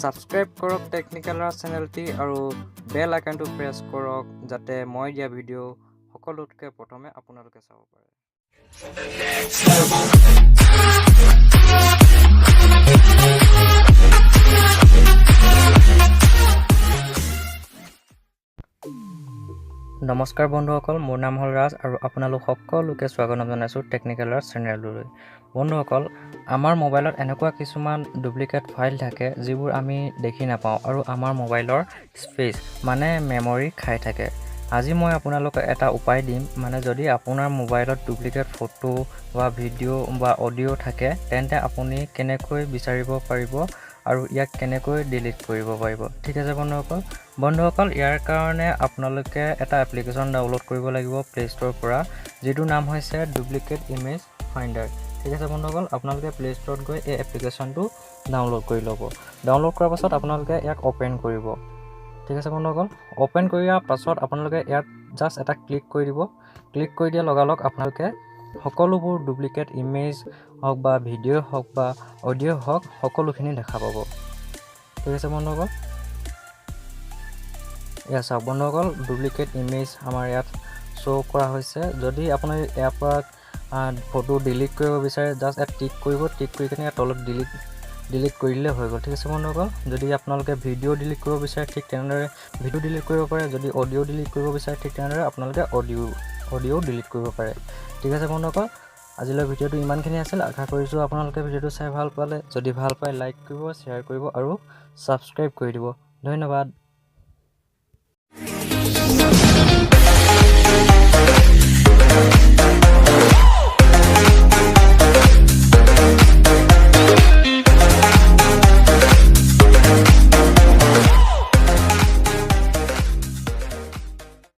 Subscribe কৰক technical ৰাজ চেনেলটি আৰু বেল আইকনটো press কৰক যাতে মই দিয়া ভিডিঅ' সকলোতকৈ প্ৰথমে আপোনালোকে চাব পাৰে। নমস্কাৰ বন্ধুসকল, মোৰ নাম হ'ল ৰাজ আৰু আপোনালোক সকলোকে স্বাগতম জনাইছোঁ টেকনিক্যাল ৰাজ চেনেললৈ। বন্ধুসকল, আমাৰ মোবাইলত এনেকুৱা কিছুমান ডুপ্লিকেট ফাইল থাকে যিবোৰ আমি দেখি নাপাওঁ আৰু আমাৰ মোবাইলৰ স্পেচ মানে মেমৰি খাই থাকে। আজি মই আপোনালোকক এটা উপায় দিম, মানে যদি আপোনাৰ মোবাইলত ডুপ্লিকেট ফটো বা ভিডিঅ' বা অডিঅ' থাকে তেন্তে আপুনি কেনেকৈ বিচাৰিব পাৰিব আৰু ইয়াক কেনেকৈ ডিলিট কৰিব পাৰিব। ঠিক আছে বন্ধুসকল, ইয়াৰ কাৰণে আপোনালোকে এটা এপ্লিকেশ্যন ডাউনলোড কৰিব লাগিব প্লে ষ্ট'ৰৰ পৰা, যিটোৰ নাম হৈছে ডুপ্লিকেট ইমেজ ফাইণ্ডাৰ। ঠিক আছে বন্ধুসকল, আপোনালোকে প্লে ষ্ট'ৰত গৈ এই এপ্লিকেশ্যনটো ডাউনলোড কৰি ল'ব। ডাউনলোড কৰাৰ পাছত আপোনালোকে ইয়াক অ'পেন কৰিব। ঠিক আছে বন্ধুসকল, অ'পেন কৰাৰ পাছত আপোনালোকে ইয়াত জাষ্ট এটা ক্লিক কৰি দিব। ক্লিক কৰি দিয়াৰ লগালগ আপোনালোকে সকলোবোৰ ডুপ্লিকেট ইমেজ হওক বা ভিডিঅ' হওক বা অডিঅ' হওক সকলোখিনি দেখা পাব। ঠিক আছে বন্ধুসকল, এয়া চাওক বন্ধুসকল, ডুপ্লিকেট ইমেজ আমাৰ ইয়াত শ্ব' কৰা হৈছে। যদি আপুনি ইয়াৰ পৰা ফটো ডিলিট কৰিব বিচাৰে জাষ্ট ইয়াত টিক কৰিব, টিক কৰি কিনে ইয়াত তলত ডিলিট কৰি দিলে হৈ গ'ল। ঠিক আছে বন্ধুসকল, যদি আপোনালোকে ভিডিঅ' ডিলিট কৰিব বিচাৰে ঠিক তেনেদৰে ভিডিঅ' ডিলিট কৰিব পাৰে। যদি অডিঅ' ডিলিট কৰিব বিচাৰে ঠিক তেনেদৰে আপোনালোকে অডিঅ' ডিলিট কৰিব পাৰে। ঠিক আছে বন্ধুসকল, আজিলৈ ভিডিঅ'টো ইমানখিনি আছিল। আশা কৰিছোঁ আপোনালোকে ভিডিঅ'টো চাই ভাল পালে। যদি ভাল পায় লাইক কৰিব, শ্বেয়াৰ কৰিব আৰু ছাবস্ক্ৰাইব কৰি দিব। ধন্যবাদ।